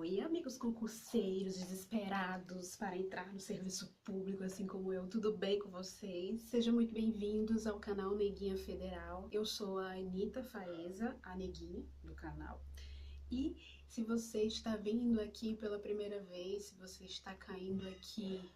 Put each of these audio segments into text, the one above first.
Oi, amigos concurseiros desesperados para entrar no serviço público, assim como eu, tudo bem com vocês? Sejam muito bem-vindos ao canal Neguinha Federal. Eu sou a Anitta Faeza, a Neguinha do canal. E se você está vindo aqui pela primeira vez, se você está caindo aqui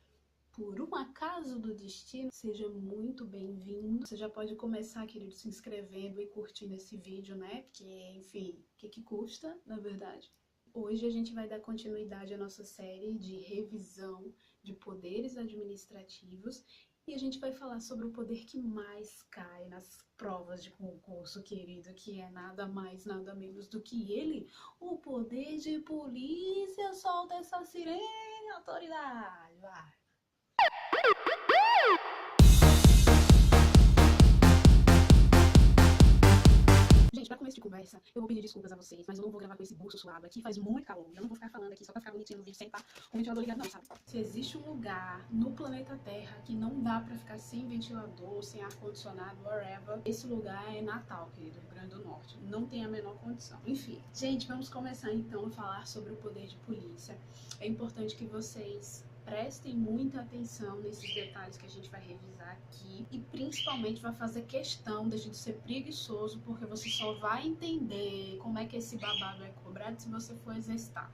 por um acaso do destino, seja muito bem-vindo. Você já pode começar, querido, se inscrevendo e curtindo esse vídeo, né? Porque, enfim, o que custa, na verdade? Hoje a gente vai dar continuidade à nossa série de revisão de poderes administrativos e a gente vai falar sobre o poder que mais cai nas provas de concurso, querido, que é nada mais, nada menos do que ele, o poder de polícia. Solta essa sirene, autoridade, vai! Gente, pra começo de conversa, eu vou pedir desculpas a vocês, mas eu não vou gravar com esse buço suado aqui, faz muito calor. Eu não vou ficar falando aqui só pra ficar bonitinho no vídeo sem estar com o ventilador ligado, não, sabe? Se existe um lugar no planeta Terra que não dá pra ficar sem ventilador, sem ar-condicionado, whatever, esse lugar é Natal, querido, Rio Grande do Norte. Não tem a menor condição. Enfim, gente, vamos começar então a falar sobre o poder de polícia. É importante que vocês prestem muita atenção nesses detalhes que a gente vai revisar aqui e principalmente vai fazer questão de ser preguiçoso, porque você só vai entender como é que esse babado é cobrado se você for exercitar.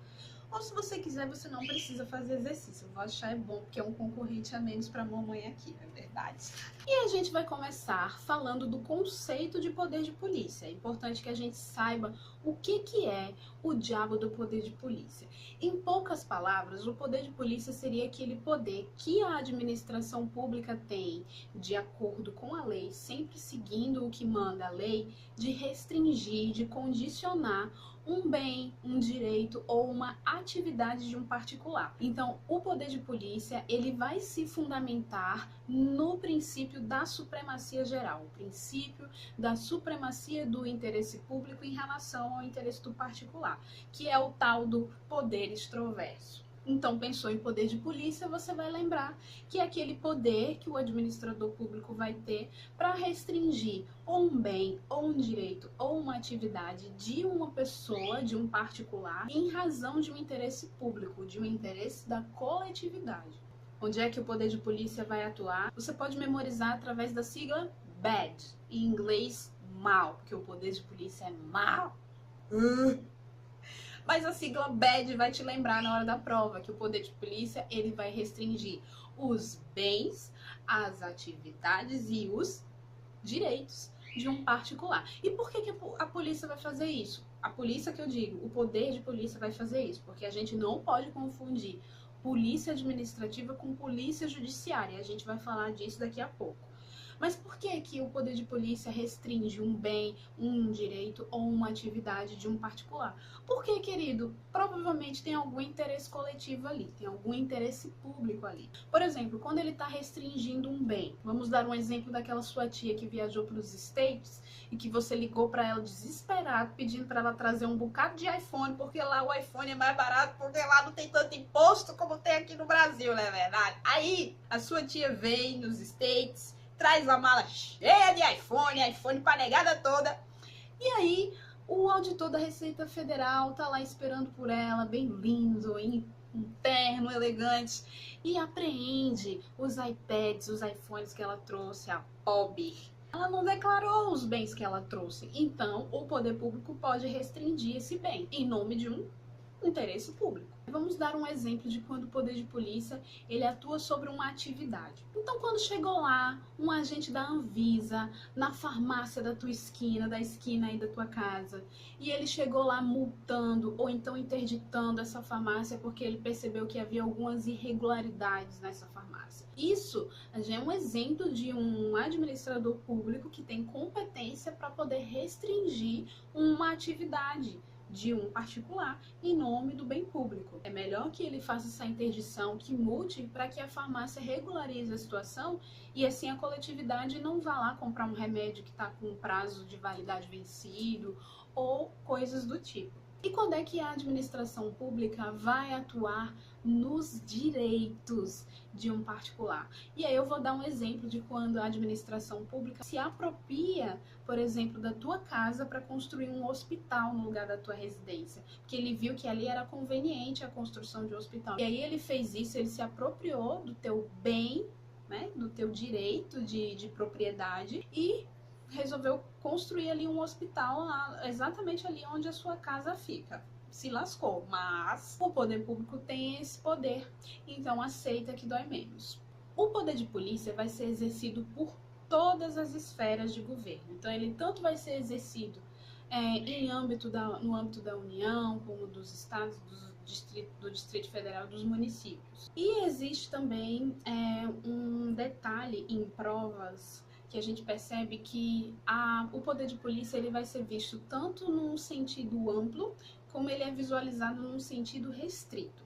Ou se você quiser, você não precisa fazer exercício. Eu vou achar bom, porque é um concorrente a menos para a mamãe aqui, não é verdade? E a gente vai começar falando do conceito de poder de polícia. É importante que a gente saiba o que é o diabo do poder de polícia. Em poucas palavras, o poder de polícia seria aquele poder que a administração pública tem, de acordo com a lei, sempre seguindo o que manda a lei, de restringir, de condicionar um bem, um direito ou uma atividade de um particular. Então, o poder de polícia, ele vai se fundamentar no princípio da supremacia geral, o princípio da supremacia do interesse público em relação ao interesse do particular, que é o tal do poder extroverso. Então, pensou em poder de polícia, você vai lembrar que é aquele poder que o administrador público vai ter para restringir ou um bem, ou um direito, ou uma atividade de uma pessoa, de um particular, em razão de um interesse público, de um interesse da coletividade. Onde é que o poder de polícia vai atuar? Você pode memorizar através da sigla BAD, em inglês mal, porque o poder de polícia é mal. Mas a sigla BAD vai te lembrar na hora da prova que o poder de polícia, ele vai restringir os bens, as atividades e os direitos de um particular. E por que a polícia vai fazer isso? A polícia que eu digo, o poder de polícia vai fazer isso, porque a gente não pode confundir polícia administrativa com polícia judiciária. A gente vai falar disso daqui a pouco. Mas por que o poder de polícia restringe um bem, um direito ou uma atividade de um particular? Porque, querido, provavelmente tem algum interesse coletivo ali, tem algum interesse público ali. Por exemplo, quando ele está restringindo um bem, vamos dar um exemplo daquela sua tia que viajou para os States e que você ligou para ela desesperado, pedindo para ela trazer um bocado de iPhone, porque lá o iPhone é mais barato, porque lá não tem tanto imposto como tem aqui no Brasil, não é verdade? Aí, a sua tia vem nos States, traz uma mala cheia de iPhone pra negada toda. E aí, o auditor da Receita Federal tá lá esperando por ela, bem lindo, em um terno elegante, e apreende os iPads, os iPhones que ela trouxe, a pobre. Ela não declarou os bens que ela trouxe, então o poder público pode restringir esse bem em nome de um interesse público. Vamos dar um exemplo de quando o poder de polícia ele atua sobre uma atividade. Então, quando chegou lá um agente da Anvisa na farmácia da tua esquina, da esquina aí da tua casa, e ele chegou lá multando ou então interditando essa farmácia porque ele percebeu que havia algumas irregularidades nessa farmácia. Isso já é um exemplo de um administrador público que tem competência para poder restringir uma atividade de um particular em nome do bem público. É melhor que ele faça essa interdição, que multe, para que a farmácia regularize a situação e assim a coletividade não vá lá comprar um remédio que está com um prazo de validade vencido ou coisas do tipo. E quando é que a administração pública vai atuar nos direitos de um particular? E aí eu vou dar um exemplo de quando a administração pública se apropria, por exemplo, da tua casa para construir um hospital no lugar da tua residência, porque ele viu que ali era conveniente a construção de um hospital. E aí ele fez isso, ele se apropriou do teu bem, né, do teu direito de propriedade e resolveu construir ali um hospital exatamente ali onde a sua casa fica. Se lascou, mas o poder público tem esse poder, então aceita que dói menos. O poder de polícia vai ser exercido por todas as esferas de governo, então ele tanto vai ser exercido no âmbito da União, como dos estados, do Distrito Federal, dos municípios. E existe também um detalhe em provas que a gente percebe que o poder de polícia ele vai ser visto tanto num sentido amplo, como ele é visualizado num sentido restrito.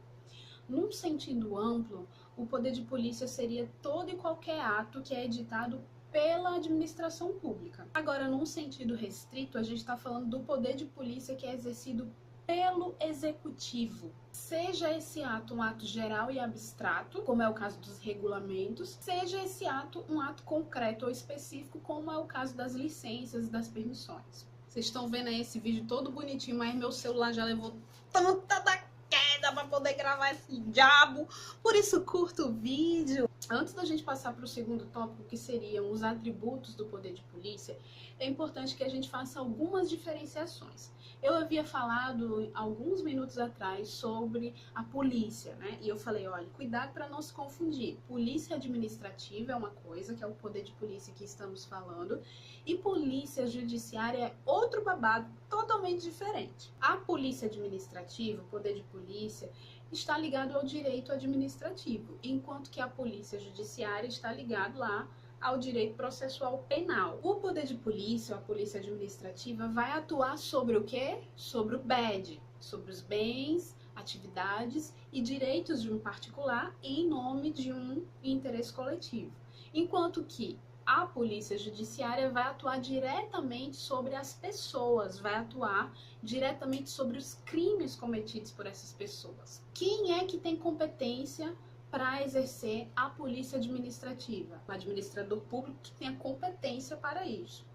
Num sentido amplo, o poder de polícia seria todo e qualquer ato que é editado pela administração pública. Agora, num sentido restrito, a gente está falando do poder de polícia que é exercido pelo executivo. Seja esse ato um ato geral e abstrato, como é o caso dos regulamentos, seja esse ato um ato concreto ou específico, como é o caso das licenças e das permissões. Vocês estão vendo aí esse vídeo todo bonitinho, mas meu celular já levou tanta da queda para poder gravar esse diabo, por isso curto o vídeo. Antes da gente passar para o segundo tópico, que seriam os atributos do poder de polícia, é importante que a gente faça algumas diferenciações. Eu havia falado alguns minutos atrás sobre a polícia, né? E eu falei, olha, cuidado para não se confundir. Polícia administrativa é uma coisa, que é o poder de polícia que estamos falando, e polícia judiciária é outro babado totalmente diferente. A polícia administrativa, o poder de polícia, está ligado ao direito administrativo, enquanto que a polícia judiciária está ligado lá ao direito processual penal. O poder de polícia, ou a polícia administrativa, vai atuar sobre o quê? Sobre o BED, sobre os bens, atividades e direitos de um particular em nome de um interesse coletivo. Enquanto que a polícia judiciária vai atuar diretamente sobre as pessoas, vai atuar diretamente sobre os crimes cometidos por essas pessoas. Quem é que tem competência para exercer a polícia administrativa? O administrador público que tem a competência para isso.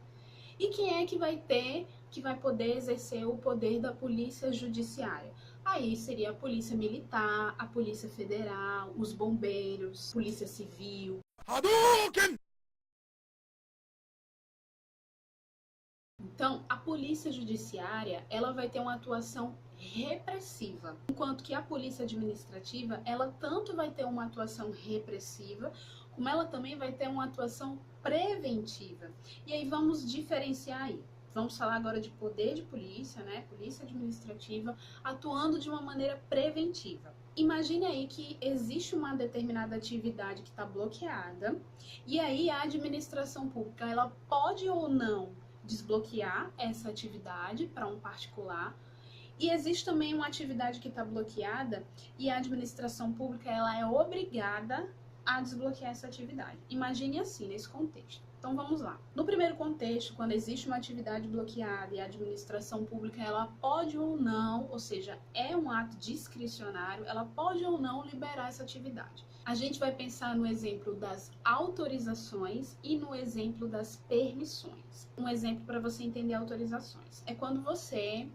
E quem é que vai poder exercer o poder da polícia judiciária? Aí seria a polícia militar, a polícia federal, os bombeiros, polícia civil. Hadouken! Então, a polícia judiciária, ela vai ter uma atuação repressiva, enquanto que a polícia administrativa, ela tanto vai ter uma atuação repressiva, como ela também vai ter uma atuação preventiva. E aí vamos diferenciar aí. Vamos falar agora de poder de polícia, né? Polícia administrativa atuando de uma maneira preventiva. Imagine aí que existe uma determinada atividade que está bloqueada, e aí a administração pública, ela pode ou não desbloquear essa atividade para um particular. E existe também uma atividade que está bloqueada e a administração pública ela é obrigada a desbloquear essa atividade. Imagine assim, nesse contexto. Então vamos lá. No primeiro contexto, quando existe uma atividade bloqueada e a administração pública ela pode ou não, ou seja, é um ato discricionário, ela pode ou não liberar essa atividade. A gente vai pensar no exemplo das autorizações e no exemplo das permissões. Um exemplo para você entender autorizações é quando você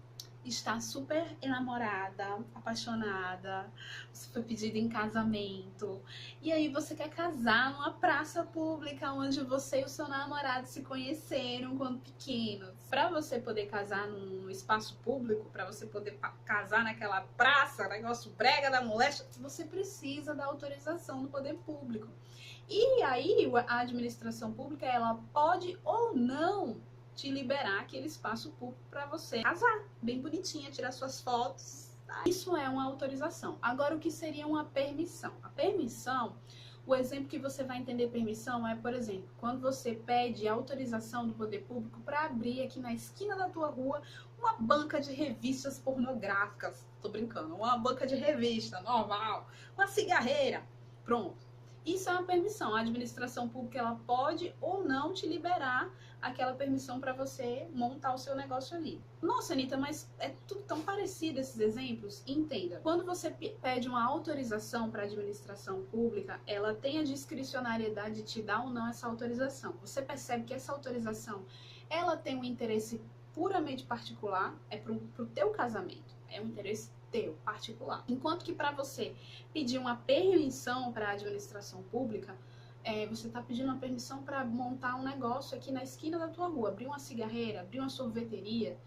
está super enamorada, apaixonada, você foi pedida em casamento, e aí você quer casar numa praça pública onde você e o seu namorado se conheceram quando pequenos. Para você poder casar num espaço público, para você poder casar naquela praça, negócio brega da moléstia, você precisa da autorização do poder público. E aí a administração pública, ela pode ou não te liberar aquele espaço público para você casar, bem bonitinha, tirar suas fotos. Isso é uma autorização. Agora, o que seria uma permissão? A permissão, o exemplo que você vai entender permissão é, por exemplo, quando você pede autorização do poder público para abrir aqui na esquina da tua rua uma banca de revistas pornográficas. Tô brincando, uma banca de revista normal, uma cigarreira. Pronto. Isso é uma permissão. A administração pública ela pode ou não te liberar aquela permissão para você montar o seu negócio ali. Nossa, Anitta, mas é tudo tão parecido esses exemplos? Entenda. Quando você pede uma autorização para a administração pública, ela tem a discricionariedade de te dar ou não essa autorização. Você percebe que essa autorização ela tem um interesse puramente particular, é para o teu casamento, é um interesse teu, particular. Enquanto que para você pedir uma permissão para a administração pública, você está pedindo uma permissão para montar um negócio aqui na esquina da tua rua, abrir uma cigarreira, abrir uma sorveteria.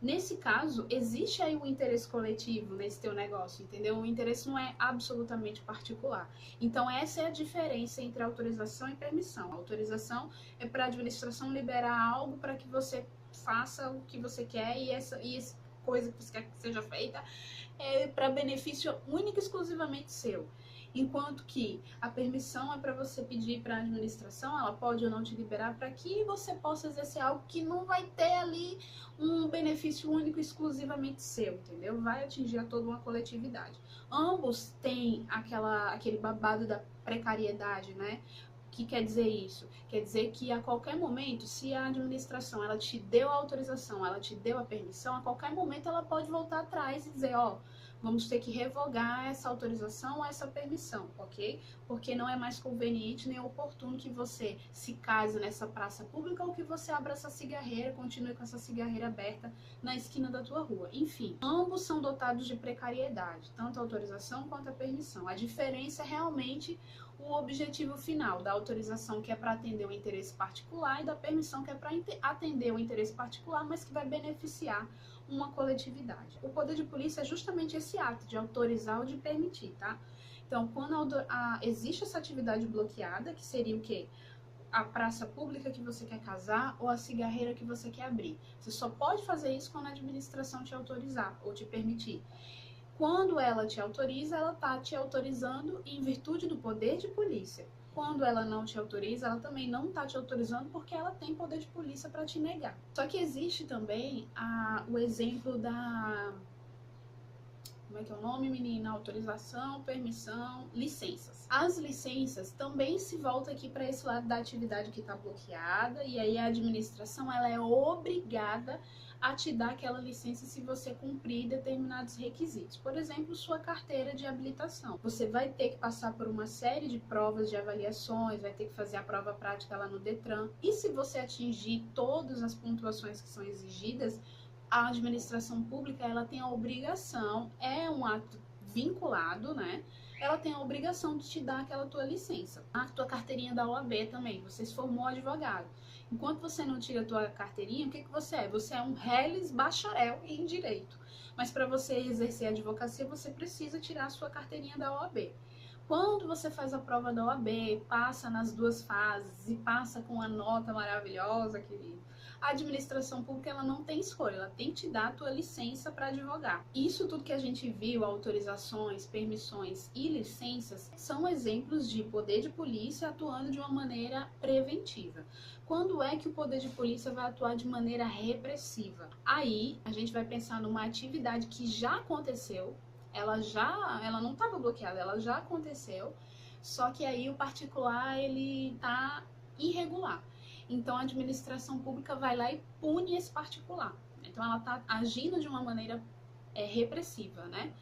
Nesse caso, existe aí um interesse coletivo nesse teu negócio, entendeu? O interesse não é absolutamente particular. Então, essa é a diferença entre autorização e permissão. A autorização é para a administração liberar algo para que você faça o que você quer e essa coisa que você quer que seja feita é para benefício único e exclusivamente seu. Enquanto que a permissão é para você pedir para a administração, ela pode ou não te liberar para que você possa exercer algo que não vai ter ali um benefício único e exclusivamente seu, entendeu? Vai atingir a toda uma coletividade. Ambos têm aquele babado da precariedade, né? O que quer dizer isso? Quer dizer que a qualquer momento, se a administração ela te deu a autorização, ela te deu a permissão, a qualquer momento ela pode voltar atrás e dizer, ó, vamos ter que revogar essa autorização ou essa permissão, ok? Porque não é mais conveniente nem oportuno que você se case nessa praça pública ou que você abra essa cigarreira, continue com essa cigarreira aberta na esquina da tua rua. Enfim, ambos são dotados de precariedade, tanto a autorização quanto a permissão. A diferença é realmente o objetivo final da autorização, que é para atender o interesse particular, e da permissão, que é para atender o interesse particular, mas que vai beneficiar uma coletividade. O poder de polícia é justamente esse ato de autorizar ou de permitir, tá? Então, quando existe essa atividade bloqueada, que seria o quê? A praça pública que você quer casar ou a cigarreira que você quer abrir. Você só pode fazer isso quando a administração te autorizar ou te permitir. Quando ela te autoriza, ela está te autorizando em virtude do poder de polícia. Quando ela não te autoriza, ela também não está te autorizando porque ela tem poder de polícia para te negar. Só que existe também o exemplo da... Como é que é o nome, menina? Autorização, permissão, licenças. As licenças também se voltam aqui para esse lado da atividade que está bloqueada, e aí a administração ela é obrigada a te dar aquela licença se você cumprir determinados requisitos. Por exemplo, sua carteira de habilitação. Você vai ter que passar por uma série de provas de avaliações, vai ter que fazer a prova prática lá no Detran. E se você atingir todas as pontuações que são exigidas, a administração pública ela tem a obrigação, é um ato vinculado, né? Ela tem a obrigação de te dar aquela tua licença. A tua carteirinha da OAB também, você se formou advogado. Enquanto você não tira a tua carteirinha, o que você é? Você é um reles bacharel em direito. Mas para você exercer a advocacia, você precisa tirar a sua carteirinha da OAB. Quando você faz a prova da OAB, passa nas duas fases e passa com uma nota maravilhosa, querido, a administração pública ela não tem escolha, ela tem que te dar a tua licença para advogar. Isso tudo que a gente viu, autorizações, permissões e licenças, são exemplos de poder de polícia atuando de uma maneira preventiva. Quando é que o poder de polícia vai atuar de maneira repressiva? Aí a gente vai pensar numa atividade que já aconteceu, ela não estava bloqueada, ela já aconteceu, só que aí o particular ele tá irregular. Então a administração pública vai lá e pune esse particular. Então ela está agindo de uma maneira repressiva, né?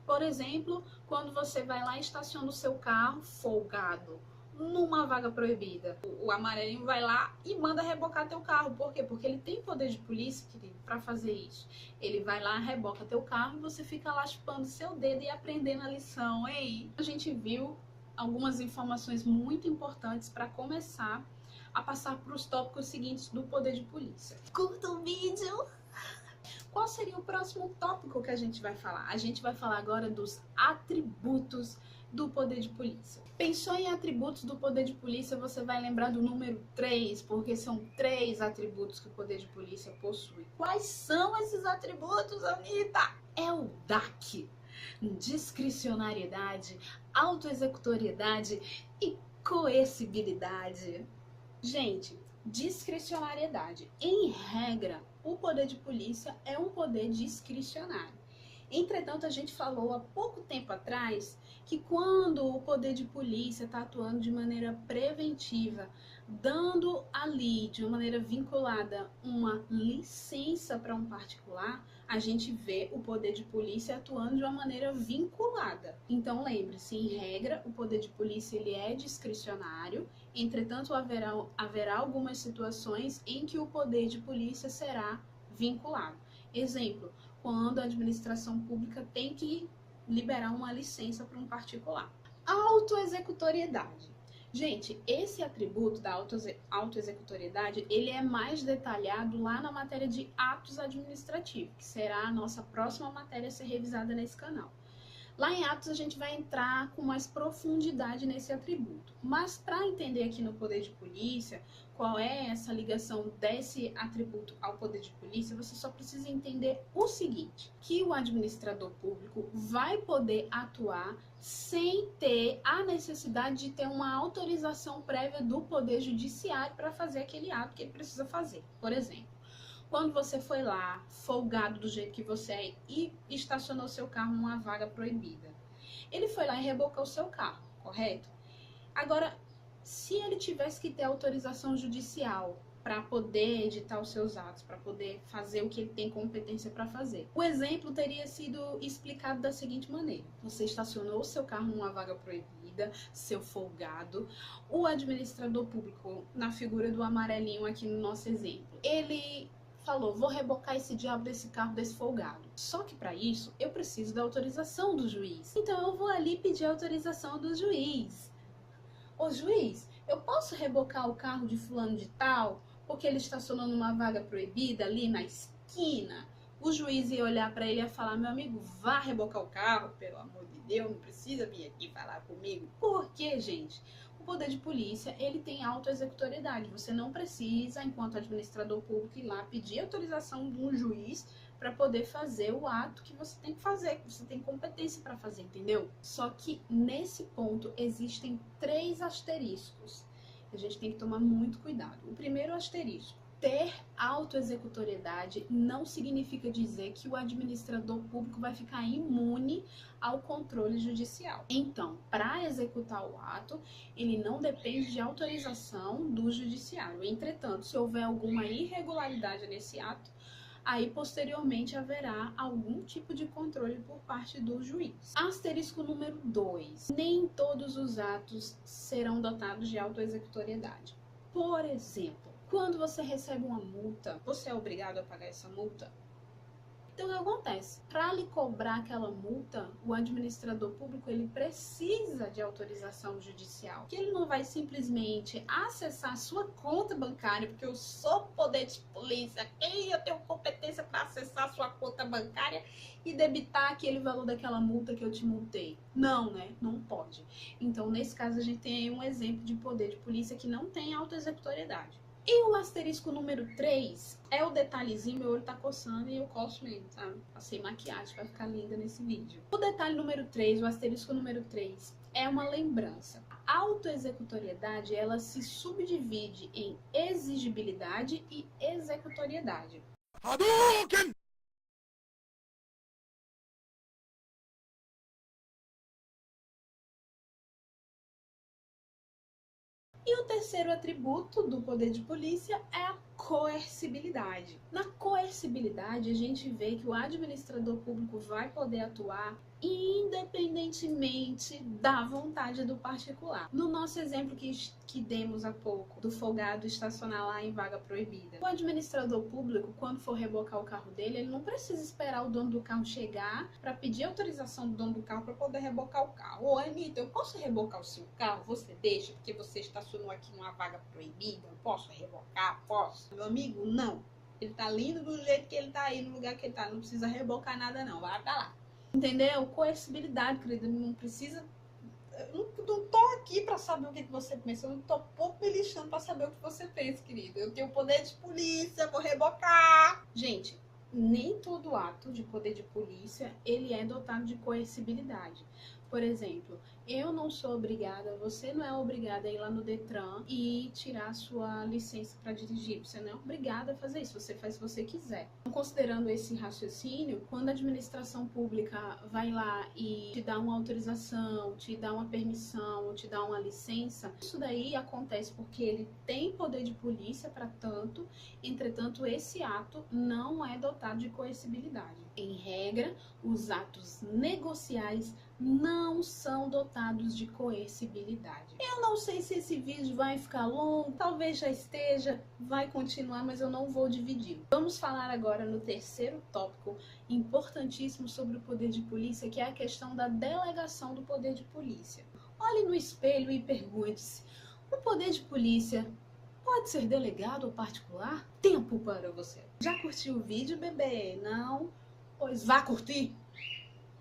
Por exemplo, quando você vai lá e estaciona o seu carro folgado numa vaga proibida, o amarelinho vai lá e manda rebocar teu carro. Por quê? Porque ele tem poder de polícia, querido, para fazer isso. Ele vai lá, reboca teu carro e você fica lá chupando seu dedo e aprendendo a lição. Ei, a gente viu algumas informações muito importantes para começar a passar para os tópicos seguintes do poder de polícia. Curta o vídeo! Qual seria o próximo tópico que a gente vai falar? A gente vai falar agora dos atributos do poder de polícia. Pensou em atributos do poder de polícia, você vai lembrar do número 3, porque são 3 atributos que o poder de polícia possui. Quais são esses atributos, Anitta? É o DAC, discricionariedade, autoexecutoriedade e coercibilidade. Gente, discricionariedade. Em regra, o poder de polícia é um poder discricionário. Entretanto, a gente falou há pouco tempo atrás que quando o poder de polícia está atuando de maneira preventiva, dando ali, de uma maneira vinculada, uma licença para um particular, a gente vê o poder de polícia atuando de uma maneira vinculada. Então, lembre-se, em regra, o poder de polícia ele é discricionário, entretanto, haverá algumas situações em que o poder de polícia será vinculado. Exemplo, quando a administração pública tem que liberar uma licença para um particular. Autoexecutoriedade. Gente, esse atributo da autoexecutoriedade, ele é mais detalhado lá na matéria de atos administrativos, que será a nossa próxima matéria a ser revisada nesse canal. Lá em Atos a gente vai entrar com mais profundidade nesse atributo. Mas para entender aqui no poder de polícia, qual é essa ligação desse atributo ao poder de polícia, você só precisa entender o seguinte, que o administrador público vai poder atuar sem ter a necessidade de ter uma autorização prévia do poder judiciário para fazer aquele ato que ele precisa fazer. Por exemplo, quando você foi lá, folgado do jeito que você é, e estacionou seu carro numa vaga proibida. Ele foi lá e rebocou o seu carro, correto? Agora, se ele tivesse que ter autorização judicial para poder editar os seus atos, para poder fazer o que ele tem competência para fazer, o exemplo teria sido explicado da seguinte maneira. Você estacionou o seu carro numa vaga proibida, seu folgado, o administrador público, na figura do amarelinho aqui no nosso exemplo, ele falou, vou rebocar esse diabo desse carro desse folgado. Só que para isso, eu preciso da autorização do juiz. Então eu vou ali pedir a autorização do juiz. Ô juiz, eu posso rebocar o carro de fulano de tal, porque ele estacionou numa vaga proibida ali na esquina? O juiz ia olhar para ele e ia falar, meu amigo, vá rebocar o carro, pelo amor de Deus, não precisa vir aqui falar comigo. Por quê, gente? O poder de polícia, ele tem autoexecutoriedade. Você não precisa, enquanto administrador público, ir lá pedir autorização de um juiz para poder fazer o ato que você tem que fazer, que você tem competência para fazer, entendeu? Só que nesse ponto existem 3 asteriscos. A gente tem que tomar muito cuidado. O primeiro asterisco: ter autoexecutoriedade não significa dizer que o administrador público vai ficar imune ao controle judicial. Então, para executar o ato, ele não depende de autorização do judiciário. Entretanto, se houver alguma irregularidade nesse ato, aí posteriormente haverá algum tipo de controle por parte do juiz. Asterisco número 2. Nem todos os atos serão dotados de autoexecutoriedade. Por exemplo, quando você recebe uma multa, você é obrigado a pagar essa multa? Então, o que acontece? Para lhe cobrar aquela multa, o administrador público ele precisa de autorização judicial. Que ele não vai simplesmente acessar a sua conta bancária, porque eu sou poder de polícia, e eu tenho competência para acessar a sua conta bancária e debitar aquele valor daquela multa que eu te multei. Não, né? Não pode. Então, nesse caso, a gente tem aí um exemplo de poder de polícia que não tem autoexecutoriedade. E o asterisco número 3 é o detalhezinho, meu olho tá coçando e eu coço mesmo, sabe? Passei maquiagem pra ficar linda nesse vídeo. O detalhe número 3, o asterisco número 3, é uma lembrança. A autoexecutoriedade, ela se subdivide em exigibilidade e executoriedade. Hadouken! E o terceiro atributo do poder de polícia é a coercibilidade. Na coercibilidade, a gente vê que o administrador público vai poder atuar independentemente da vontade do particular. No nosso exemplo que demos há pouco, do folgado estacionar lá em vaga proibida, o administrador público, quando for rebocar o carro dele, ele não precisa esperar o dono do carro chegar para pedir autorização do dono do carro para poder rebocar o carro. Ô, Anitta, eu posso rebocar o seu carro? Você deixa, porque você estacionou aqui numa vaga proibida? Eu posso rebocar? Posso? Meu amigo, não. Ele tá lindo do jeito que ele tá aí, no lugar que ele tá. Não precisa rebocar nada, não. Vai pra lá. Entendeu? Coercibilidade, querida. Não precisa. Eu não tô aqui pra saber o que você pensa. Eu não tô pouco me lixando pra saber o que você pensa, querida. Eu tenho poder de polícia, vou rebocar. Gente, nem todo ato de poder de polícia ele é dotado de coercibilidade. Por exemplo, eu não sou obrigada, você não é obrigada a ir lá no Detran e tirar sua licença para dirigir. Você não é obrigada a fazer isso, você faz se você quiser. Então, considerando esse raciocínio, quando a administração pública vai lá e te dá uma autorização, te dá uma permissão, te dá uma licença, isso daí acontece porque ele tem poder de polícia para tanto, entretanto, esse ato não é dotado de coercibilidade. Em regra, os atos negociais não são dotados de coercibilidade. Eu não sei se esse vídeo vai ficar longo, talvez já esteja, vai continuar, mas eu não vou dividir. Vamos falar agora no terceiro tópico importantíssimo sobre o poder de polícia, que é a questão da delegação do poder de polícia. Olhe no espelho e pergunte-se: o poder de polícia pode ser delegado ou particular? Tempo para você. Já curtiu o vídeo, bebê? Não? Pois vá curtir!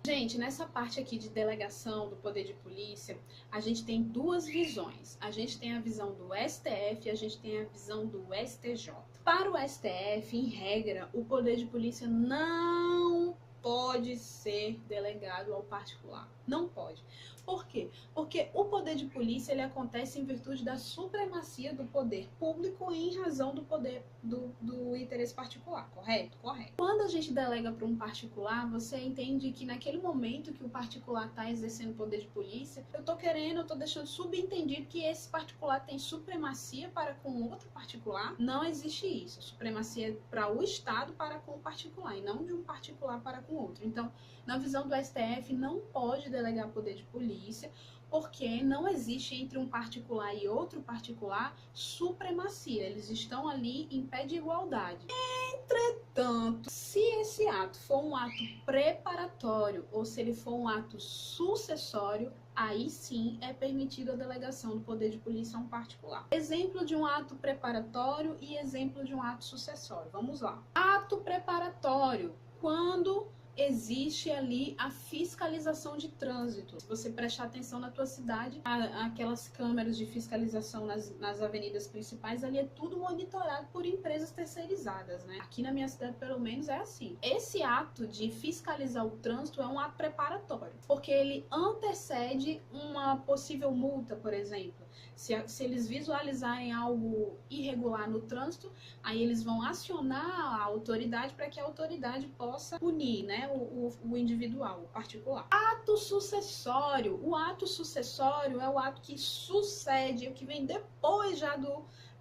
Gente, nessa parte aqui de delegação do poder de polícia, a gente tem duas visões. A gente tem a visão do STF e a gente tem a visão do STJ. Para o STF, em regra, o poder de polícia não pode ser delegado ao particular. Não pode. Por quê? Porque o poder de polícia ele acontece em virtude da supremacia do poder público em razão do poder do interesse particular, correto? Correto. Quando a gente delega para um particular, você entende que naquele momento que o particular está exercendo poder de polícia, eu tô deixando subentendido que esse particular tem supremacia para com outro particular. Não existe isso. Supremacia é para o Estado para com o particular e não de um particular para com outro. Então, na visão do STF, não pode delegar poder de polícia, porque não existe entre um particular e outro particular supremacia. Eles estão ali em pé de igualdade. Entretanto, se esse ato for um ato preparatório ou se ele for um ato sucessório, aí sim é permitida a delegação do poder de polícia a um particular. Exemplo de um ato preparatório e exemplo de um ato sucessório. Vamos lá. Ato preparatório, quando existe ali a fiscalização de trânsito. Se você prestar atenção na tua cidade, aquelas câmeras de fiscalização nas avenidas principais, ali é tudo monitorado por empresas terceirizadas, né? Aqui na minha cidade, pelo menos, é assim. Esse ato de fiscalizar o trânsito é um ato preparatório, porque ele antecede uma possível multa, por exemplo. Se eles visualizarem algo irregular no trânsito, aí eles vão acionar a autoridade para que a autoridade possa punir, né, o individual, o particular. Ato sucessório. O ato sucessório é o ato que sucede, o que vem depois já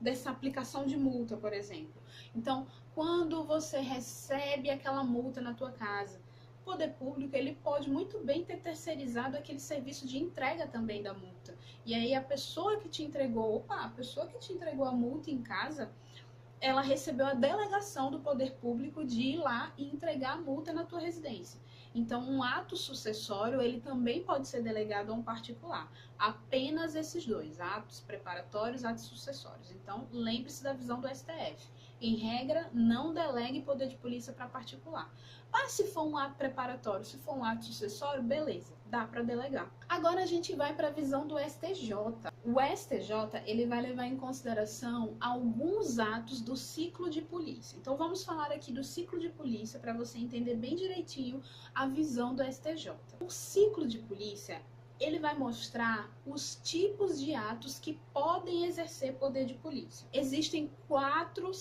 dessa aplicação de multa, por exemplo. Então, quando você recebe aquela multa na tua casa, o poder público ele pode muito bem ter terceirizado aquele serviço de entrega também da multa. E aí a pessoa que te entregou a multa em casa, ela recebeu a delegação do poder público de ir lá e entregar a multa na tua residência. Então, um ato sucessório, ele também pode ser delegado a um particular. Apenas esses dois, atos preparatórios, atos sucessórios. Então, lembre-se da visão do STF. Em regra, não delegue poder de polícia para particular. Mas se for um ato preparatório, se for um ato sucessório, beleza, dá para delegar. Agora a gente vai para a visão do STJ. O STJ, ele vai levar em consideração alguns atos do ciclo de polícia. Então vamos falar aqui do ciclo de polícia para você entender bem direitinho a visão do STJ. O ciclo de polícia, ele vai mostrar os tipos de atos que podem exercer poder de polícia. Existem quatro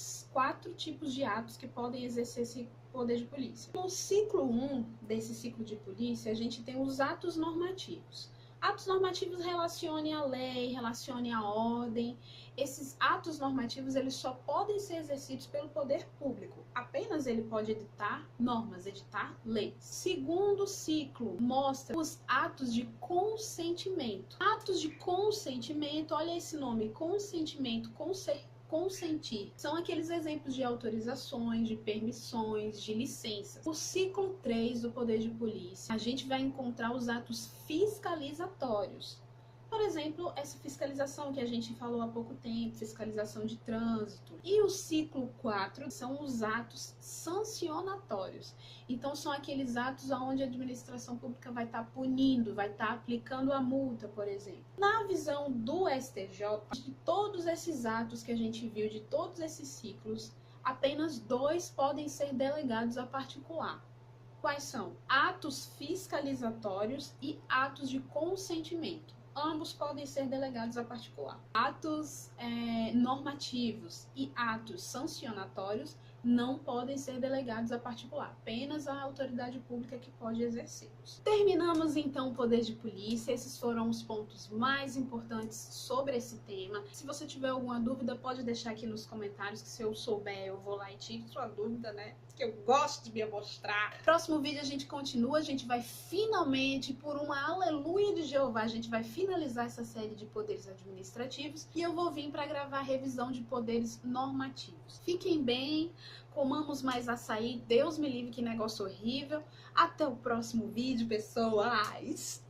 tipos de atos que podem exercer esse poder de polícia. No ciclo 1 desse ciclo de polícia, a gente tem os atos normativos. Atos normativos relacionem a lei, relacionem a ordem. Esses atos normativos, eles só podem ser exercidos pelo poder público. Apenas ele pode editar normas, editar leis. Segundo ciclo mostra os atos de consentimento. Atos de consentimento, olha esse nome, consentimento, consentir. São aqueles exemplos de autorizações, de permissões, de licenças. O ciclo 3 do poder de polícia, a gente vai encontrar os atos fiscalizatórios. Por exemplo, essa fiscalização que a gente falou há pouco tempo, fiscalização de trânsito. E o ciclo 4 são os atos sancionatórios. Então, são aqueles atos onde a administração pública vai estar punindo, vai estar aplicando a multa, por exemplo. Na visão do STJ, de todos esses atos que a gente viu, de todos esses ciclos, apenas 2 podem ser delegados a particular. Quais são? Atos fiscalizatórios e atos de consentimento. Ambos podem ser delegados a particular. Atos normativos e atos sancionatórios não podem ser delegados a particular, apenas a autoridade pública que pode exercê-los. Terminamos então o poder de polícia, esses foram os pontos mais importantes sobre esse tema. Se você tiver alguma dúvida, pode deixar aqui nos comentários, que se eu souber eu vou lá e tiro sua dúvida, né? Que eu gosto de me mostrar. Próximo vídeo a gente continua, a gente vai finalmente, por uma aleluia de Jeová, a gente vai finalizar essa série de poderes administrativos e eu vou vir para gravar a revisão de poderes normativos. Fiquem bem, comamos mais açaí, Deus me livre, que negócio horrível. Até o próximo vídeo, pessoas!